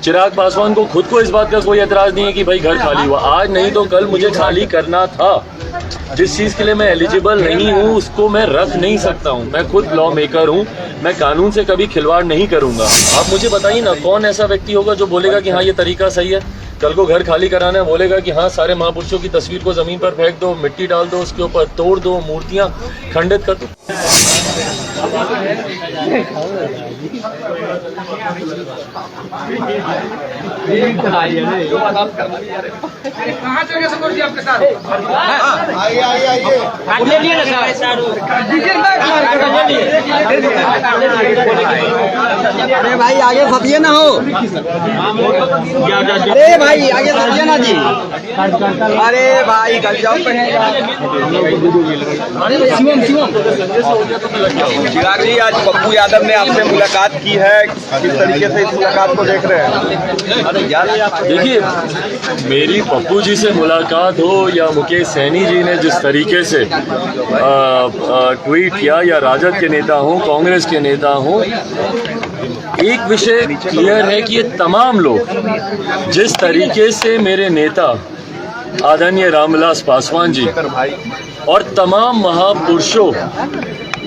चिराग पासवान को खुद को इस बात का कोई एतराज नहीं है कि भाई घर खाली हुआ। आज नहीं तो कल मुझे खाली करना था। जिस चीज़ के लिए मैं एलिजिबल नहीं हूँ उसको मैं रख नहीं सकता हूँ। मैं खुद लॉ मेकर हूँ, मैं कानून से कभी खिलवाड़ नहीं करूँगा। आप मुझे बताइए ना, कौन ऐसा व्यक्ति होगा जो बोलेगा कि हाँ ये तरीका सही है। कल को घर खाली कराना है, बोलेगा कि हाँ सारे महापुरुषों की तस्वीर को ज़मीन पर फेंक दो, मिट्टी डाल दो, उसके ऊपर तोड़ दो, मूर्तियाँ खंडित कर दो। अरे भाई आगे फंसिए ना हो, अरे भाई आगे फंसिए ना जी, अरे भाई घर जाओ। चिराग जी, आज पप्पू यादव ने आपसे मुलाकात की है, किस तरीके से इस मुलाकात को देख रहे हैं? देखिए, मेरी पप्पू जी से मुलाकात हो या मुकेश सैनी जी ने जिस तरीके से ट्वीट किया, या राजद के नेता हों, कांग्रेस के नेता हों, एक विषय क्लियर है कि ये तमाम लोग जिस तरीके से मेरे नेता आदरणीय रामविलास पासवान जी और तमाम महापुरुषों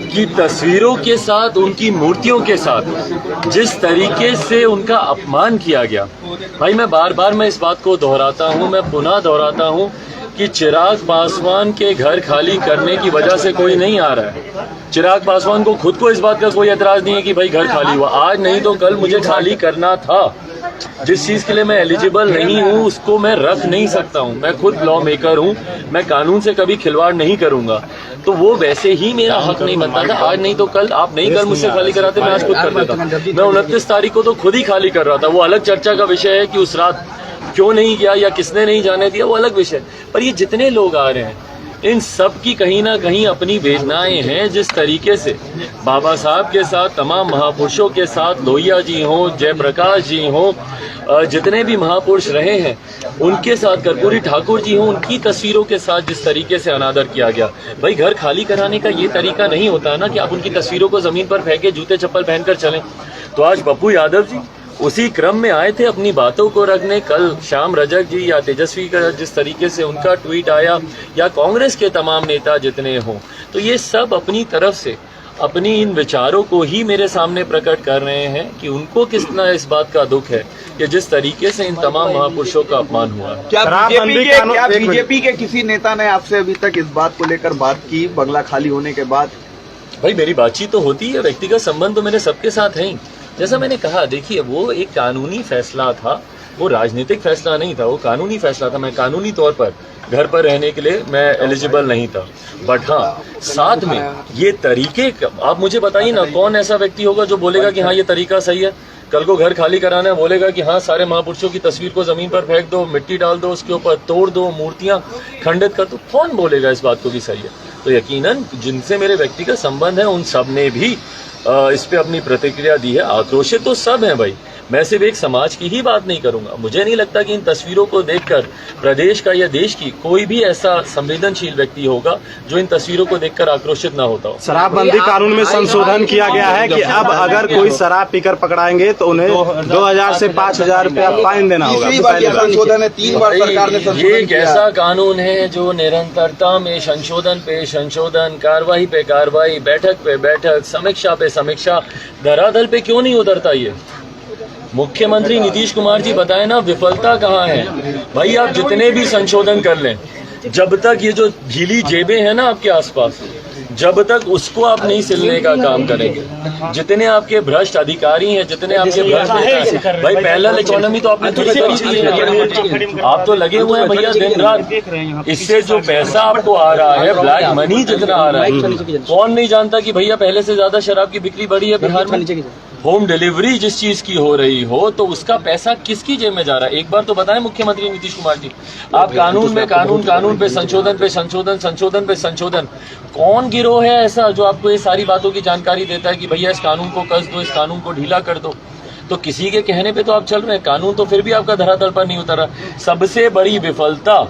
की तस्वीरों के साथ, उनकी मूर्तियों के साथ जिस तरीके से उनका अपमान किया गया, भाई मैं बार बार इस बात को दोहराता हूँ, मैं पुनः दोहराता हूँ कि चिराग पासवान के घर खाली करने की वजह से कोई नहीं आ रहा है। चिराग पासवान को खुद को इस बात का कोई एतराज नहीं है कि भाई घर खाली हुआ। आज नहीं तो कल मुझे खाली करना था। जिस चीज़ के लिए मैं एलिजिबल नहीं हूँ उसको मैं रख नहीं सकता हूँ। मैं खुद लॉ मेकर हूँ, मैं कानून से कभी खिलवाड़ नहीं करूँगा। तो वो वैसे ही मेरा हक नहीं बनता था। आज नहीं तो कल, आप नहीं कल मुझसे खाली कराते, मैं आज खुद कर देता। मैं 29 तारीख को तो खुद ही खाली कर रहा था। वो अलग चर्चा का विषय है कि उस रात क्यों नहीं गया या किसने नहीं जाने दिया, वो अलग विषय। पर ये जितने लोग आ रहे हैं, इन सब की कहीं ना कहीं अपनी वेदनाएं हैं। जिस तरीके से बाबा साहब के साथ, तमाम महापुरुषों के साथ, लोहिया जी हों, जयप्रकाश जी हों, जितने भी महापुरुष रहे हैं उनके साथ, कर्पूरी ठाकुर जी हों, उनकी तस्वीरों के साथ जिस तरीके से अनादर किया गया, भाई घर खाली कराने का ये तरीका नहीं होता है ना कि आप उनकी तस्वीरों को ज़मीन पर फेंके, जूते चप्पल पहनकर चलें। तो आज पप्पू यादव जी उसी क्रम में आए थे अपनी बातों को रखने। कल श्याम रजक जी या तेजस्वी का जिस तरीके से उनका ट्वीट आया, या कांग्रेस के तमाम नेता जितने हों, तो ये सब अपनी तरफ से अपनी इन विचारों को ही मेरे सामने प्रकट कर रहे हैं कि उनको कितना इस बात का दुख है कि जिस तरीके से इन तमाम महापुरुषों का अपमान हुआ। क्या बीजेपी के किसी नेता ने आपसे अभी तक इस बात को लेकर बात की, बंगला खाली होने के बाद? भाई मेरी बातचीत तो होती है, व्यक्तिगत संबंध तो मेरे सबके साथ हैं। जैसा मैंने कहा, देखिए वो एक कानूनी फैसला था, वो राजनीतिक फैसला नहीं था, वो कानूनी फैसला था। मैं कानूनी तौर पर घर पर रहने के लिए मैं एलिजिबल नहीं था। बट हाँ, साथ में ये तरीके, आप मुझे बताइए ना, कौन ऐसा व्यक्ति होगा जो बोलेगा कि हाँ ये तरीका सही है। कल को घर खाली कराना है, बोलेगा कि हाँ सारे महापुरुषों की तस्वीर को ज़मीन पर फेंक दो, मिट्टी डाल दो, उसके ऊपर तोड़ दो, मूर्तियाँ खंडित कर दो। कौन बोलेगा इस बात को भी सही है? तो यकीनन जिनसे मेरे व्यक्तिगत संबंध है उन सब ने भी इस पे अपनी प्रतिक्रिया दी है। आक्रोशित तो सब हैं भाई, मैं सिर्फ एक समाज की ही बात नहीं करूंगा। मुझे नहीं लगता कि इन तस्वीरों को देखकर प्रदेश का या देश की कोई भी ऐसा संवेदनशील व्यक्ति होगा जो इन तस्वीरों को देखकर आक्रोशित ना होता हो। शराबबंदी कानून में संशोधन किया गया है कि अब अगर कोई शराब पीकर पकड़ाएंगे तो उन्हें 2000 से 5000 रुपया फाइन देना होगा। संशोधन है, 3 बार सरकार ने संशोधन ये एक ऐसा कानून है जो निरंतरता में संशोधन पे संशोधन, कार्रवाई पे कार्रवाई, बैठक पे बैठक, समीक्षा पे समीक्षा, धरातल पे क्यों नहीं उतरता? ये मुख्यमंत्री नीतीश कुमार जी बताएं ना, विफलता कहाँ है? भाई आप जितने भी संशोधन कर लें, जब तक ये जो गीली जेबें हैं ना आपके आसपास, जब तक उसको आप नहीं सिलने का काम करेंगे, जितने आपके भ्रष्ट अधिकारी हैं, जितने आपके भ्रष्ट नेता हैं, भाई पैरेलल इकोनॉमी तो आपने थोड़ी सी, आप तो लगे हुए हैं भैया दिन रात। इससे जो पैसा आपको आ रहा है, ब्लैक मनी जितना आ रहा है, कौन नहीं जानता कि भैया पहले से ज्यादा शराब की बिक्री बढ़ी है बिहार में। होम डिलीवरी जिस चीज की हो रही हो, तो उसका पैसा किसकी जेब में जा रहा है? एक बार तो बताएं मुख्यमंत्री नीतीश कुमार जी। आप कानून में कानून, कानून पे संशोधन पे संशोधन, संशोधन पे संशोधन, कौन गिरोह है ऐसा जो आपको ये सारी बातों की जानकारी देता है कि भैया इस कानून को कस दो, इस कानून को ढीला कर दो? तो किसी के कहने पे तो आप चल रहे हैं, कानून तो फिर भी आपका धरातल पर नहीं उतर रहा। सबसे बड़ी विफलता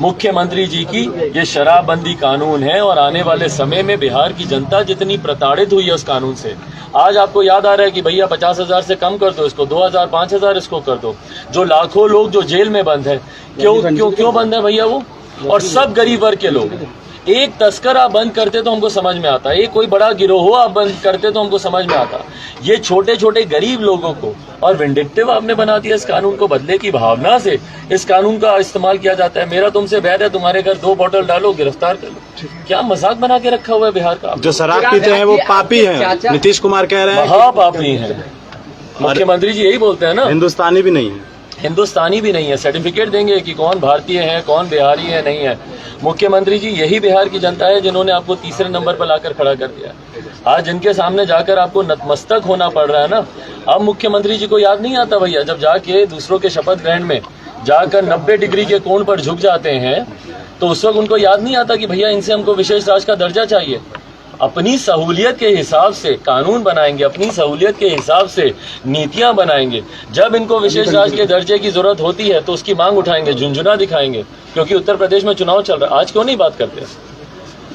मुख्यमंत्री जी की ये शराबबंदी कानून है और आने वाले समय में बिहार की जनता जितनी प्रताड़ित हुई है उस कानून से, आज आपको याद आ रहा है कि भैया 50,000 से कम कर दो इसको, 2,000 5,000 इसको कर दो। जो लाखों लोग जो जेल में बंद है, क्यों बंद है भैया वो? और सब गरीब वर्ग के लोग। एक तस्कर आप बंद करते तो हमको समझ में आता, एक कोई बड़ा गिरोह आप बंद करते तो हमको समझ में आता। ये छोटे छोटे गरीब लोगों को और विंडिक्टिव आपने बना दिया। इस कानून को बदले की भावना से इस कानून का इस्तेमाल किया जाता है। मेरा तुमसे बैद है, तुम्हारे घर 2 बॉटल डालो, गिरफ्तार कर लो। क्या मजाक बना के रखा हुआ है बिहार का? जो शराब पीते हैं वो पापी हैं, नीतीश कुमार कह रहे हैं महापापी हैं। मुख्यमंत्री जी यही बोलते हैं ना, हिंदुस्तानी भी नहीं है। हिंदुस्तानी भी नहीं है। सर्टिफिकेट देंगे कि कौन भारतीय है, कौन बिहारी है, नहीं है। मुख्यमंत्री जी यही बिहार की जनता है जिन्होंने आपको तीसरे नंबर पर लाकर खड़ा कर दिया। आज जिनके सामने जाकर आपको नतमस्तक होना पड़ रहा है ना, अब मुख्यमंत्री जी को याद नहीं आता भैया, जब जाके दूसरों के शपथ ग्रहण में जाकर 90 डिग्री के कोण पर झुक जाते हैं तो उस वक्त उनको याद नहीं आता कि भैया इनसे हमको विशेष राज का दर्जा चाहिए। अपनी सहूलियत के हिसाब से कानून बनाएंगे, अपनी सहूलियत के हिसाब से नीतियां बनाएंगे। जब इनको विशेष राज्य के दर्जे की जरूरत होती है तो उसकी मांग उठाएंगे, झुंझुना दिखाएंगे। क्योंकि उत्तर प्रदेश में चुनाव चल रहा है, आज क्यों नहीं बात करते?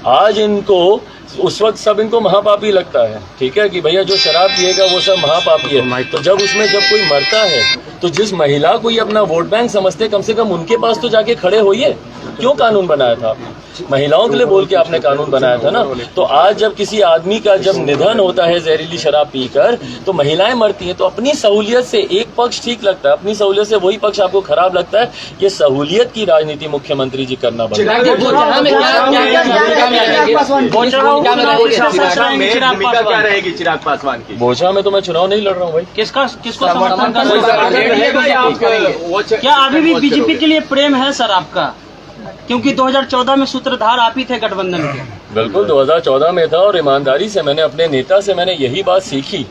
आज इनको उस वक्त सब इनको महापापी लगता है, ठीक है, कि भैया जो शराब पिएगा वो सब महापापी है। तो जब कोई मरता है तो जिस महिला को ये अपना वोट बैंक समझते, कम से कम उनके पास तो जाके खड़े होइए। क्यों कानून बनाया था आपने? महिलाओं के लिए बोल के आपने कानून बनाया था ना। तो आज जब किसी आदमी का जब निधन होता है जहरीली शराब पीकर, तो महिलाएं मरती हैं, तो अपनी सहूलियत से एक पक्ष ठीक लगता है, अपनी सहूलियत से वही पक्ष आपको खराब लगता है। ये सहूलियत की राजनीति मुख्यमंत्री जी करना बंद करें। क्या रहेगी चिराग पासवान की? बोझा में तो मैं चुनाव नहीं लड़ रहा हूँ भाई। किसको समर्थन कर? क्या अभी भी बीजेपी के लिए प्रेम है सर आपका? क्योंकि 2014 में सूत्रधार आप ही थे गठबंधन के। बिल्कुल 2014 में था और ईमानदारी से मैंने अपने नेता से मैंने यही बात सीखी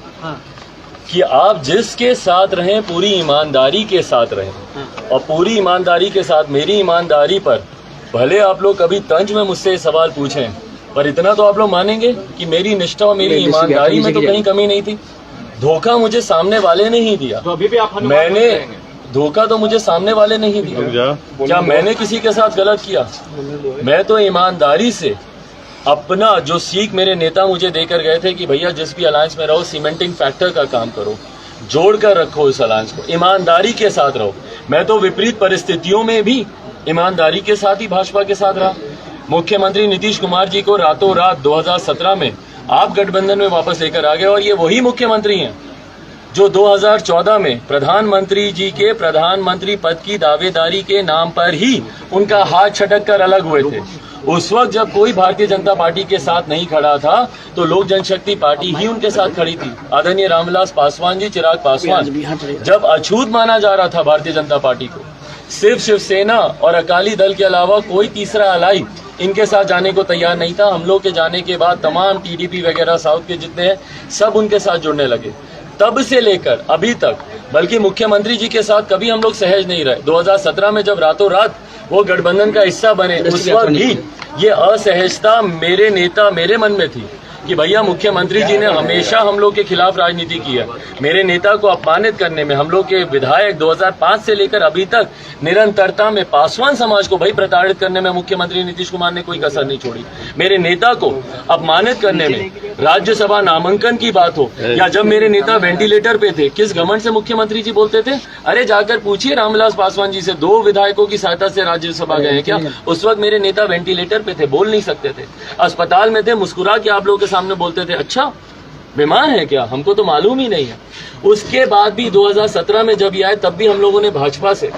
कि आप जिसके साथ रहें पूरी ईमानदारी के साथ रहें। और पूरी ईमानदारी के साथ मेरी ईमानदारी पर भले आप लोग कभी तंज में मुझसे सवाल पूछें, पर इतना तो आप लोग मानेंगे कि मेरी निष्ठा और मेरी ईमानदारी में तो कहीं कमी नहीं थी। धोखा मुझे सामने वाले ने ही दिया। मैंने धोखा तो मुझे सामने वाले नहीं दिया। क्या मैंने किसी के साथ गलत किया? मैं तो ईमानदारी से अपना जो सीख मेरे नेता मुझे देकर गए थे कि भैया जिस भी अलायंस में रहो सीमेंटिंग फैक्टर का काम करो, जोड़ कर रखो इस अलायंस को, ईमानदारी के साथ रहो। मैं तो विपरीत परिस्थितियों में भी ईमानदारी के साथ ही भाजपा के साथ रहा। मुख्यमंत्री नीतीश कुमार जी को रातों रात 2017 में आप गठबंधन में वापस लेकर आ गए और ये वही मुख्यमंत्री हैं जो 2014 में प्रधानमंत्री जी के प्रधानमंत्री पद की दावेदारी के नाम पर ही उनका हाथ छटक कर अलग हुए थे। उस वक्त जब कोई भारतीय जनता पार्टी के साथ नहीं खड़ा था तो लोक जनशक्ति पार्टी ही उनके साथ खड़ी थी। आदरणीय रामविलास पासवान जी, चिराग पासवान, जब अछूत माना जा रहा था भारतीय जनता पार्टी को, सिर्फ शिवसेना और अकाली दल के अलावा कोई तीसरा अलाई इनके साथ जाने को तैयार नहीं था। हम लोग के जाने के बाद तमाम टीडीपी वगैरह साउथ के जितने हैं सब उनके साथ जुड़ने लगे। तब से लेकर अभी तक, बल्कि मुख्यमंत्री जी के साथ कभी हम लोग सहज नहीं रहे। 2017 में जब रातों रात वो गठबंधन का हिस्सा बने, उस वक्त भी ये असहजता मेरे नेता मेरे मन में थी कि भैया मुख्यमंत्री जी ने हमेशा हम लोग के खिलाफ राजनीति की है। मेरे नेता को अपमानित करने में हम लोग के विधायक 2005 से लेकर अभी तक निरंतरता में पासवान समाज को भाई प्रताड़ित करने में मुख्यमंत्री नीतीश कुमार ने कोई कसर नहीं छोड़ी। मेरे नेता को अपमानित करने में, राज्यसभा नामांकन की बात हो या जब मेरे नेता वेंटिलेटर पे थे, किस घमंड से मुख्यमंत्री जी बोलते थे, अरे जाकर पूछिए रामविलास पासवान जी से, 2 विधायकों की सहायता से राज्यसभा गए हैं क्या? उस वक्त मेरे नेता वेंटिलेटर पे थे, बोल नहीं सकते थे, अस्पताल में थे, मुस्कुरा के आप लोगों के सामने बोलते थे अच्छा बीमार है क्या, हमको तो मालूम ही नहीं है। उसके बाद भी 2017 में जब ये आए तब भी हम लोगों ने भाजपा से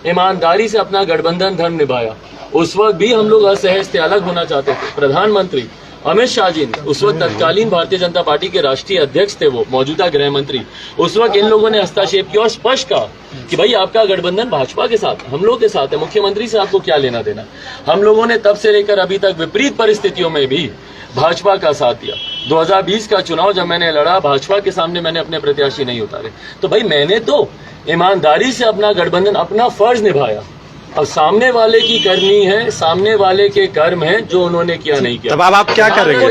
ईमानदारी से अपना गठबंधन धर्म निभाया। उस वक्त भी हम लोग असहज थे, अलग होना चाहते थे। प्रधानमंत्री अमित शाह जी ने, उस वक्त तत्कालीन भारतीय जनता पार्टी के राष्ट्रीय अध्यक्ष थे, वो मौजूदा गृह मंत्री, उस वक्त इन लोगों ने हस्तक्षेप किया और स्पष्ट कहा कि भाई आपका गठबंधन भाजपा के साथ, हम लोग के साथ है, मुख्यमंत्री से आपको क्या लेना देना। हम लोगों ने तब से लेकर अभी तक विपरीत परिस्थितियों में भी भाजपा का साथ दिया। 2020 का चुनाव जब मैंने लड़ा, भाजपा के सामने मैंने अपने प्रत्याशी नहीं उतारे, तो भाई मैंने तो ईमानदारी से अपना गठबंधन, अपना फर्ज निभाया। अब सामने वाले की करनी है, सामने वाले के कर्म है, जो उन्होंने किया नहीं किया। तब आप क्या करेंगे?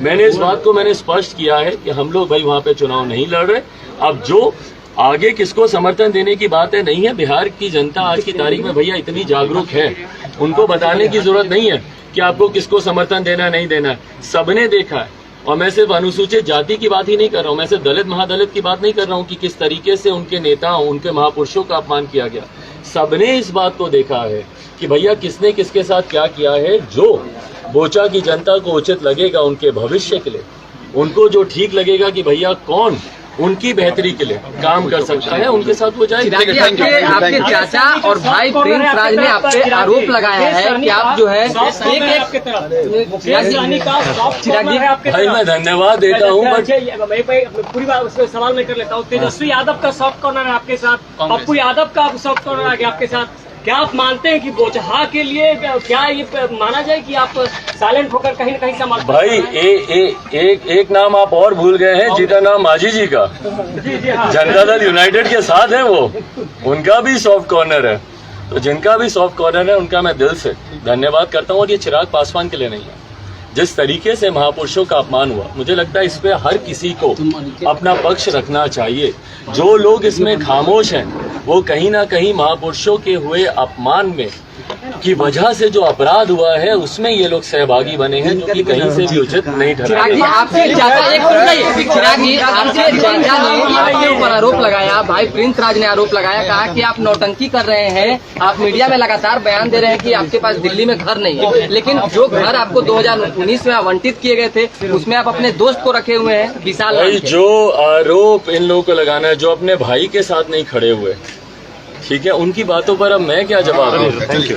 मैंने इस बात को मैंने स्पष्ट किया है कि हम लोग भाई वहाँ पे चुनाव नहीं लड़ रहे। अब जो आगे किसको समर्थन देने की बात है नहीं है। बिहार की जनता आज की तारीख में भैया इतनी जागरूक है, उनको बताने की जरूरत नहीं है कि आपको किसको समर्थन देना नहीं देना, सबने देखा है। और मैं सिर्फ अनुसूचित जाति की बात ही नहीं कर रहा हूँ, मैं सिर्फ दलित महादलित की बात नहीं कर रहा हूँ कि किस तरीके से उनके नेताओं, उनके महापुरुषों का अपमान किया गया। सबने इस बात को देखा है कि भैया किसने किसके साथ क्या किया है। जो बोचा की जनता को उचित लगेगा उनके भविष्य के लिए, उनको जो ठीक लगेगा कि भैया कौन उनकी बेहतरी के लिए काम कर सकता है, उनके साथ वो जाएगा। आपके चाचा और भाई प्रिंस राज ने आप पे आरोप लगाया है कि आप जो है भाई मैं धन्यवाद देता हूँ, बट पूरी बात उसका सवाल मैं कर लेता हूँ। तेजस्वी यादव का सॉफ्ट कॉर्नर है आपके साथ, पप्पू यादव का सॉफ्ट कॉर्नर आ गया आपके साथ। क्या आप मानते हैं कि बोचहा के लिए क्या ये माना जाए कि आप साइलेंट होकर कहीं न कहीं संभाल? भाई एक नाम आप और भूल गए हैं, जिनका नाम मांझी जी का। जनता दल यूनाइटेड के साथ है वो, उनका भी सॉफ्ट कॉर्नर है। तो जिनका भी सॉफ्ट कॉर्नर है उनका मैं दिल से धन्यवाद करता हूँ। और ये चिराग पासवान के लिए नहीं है। जिस तरीके से महापुरुषों का अपमान हुआ, मुझे लगता है इस पे हर किसी को अपना पक्ष रखना चाहिए। जो लोग इसमें खामोश हैं वो कहीं ना कहीं महापुरुषों के हुए अपमान में की वजह से जो अपराध हुआ है उसमें ये लोग सहभागी बने हैं, जो कि कहीं से भी उचित नहीं ठहरा। चिराग जी, आपके चाचा ने आपके ऊपर आरोप लगाया, भाई प्रिंस राज ने आरोप लगाया, कहा कि आप नौटंकी कर रहे हैं। आप मीडिया में लगातार बयान दे रहे हैं कि आपके पास दिल्ली में घर नहीं है, लेकिन जो घर आपको 2019 में आवंटित किए गए थे उसमें आप अपने दोस्त को रखे हुए हैं, विशाल। भाई जो आरोप इन लोगों को लगाना है, जो अपने भाई के साथ नहीं खड़े हुए, ठीक है, उनकी बातों पर अब मैं क्या जवाब दूं। Thank you.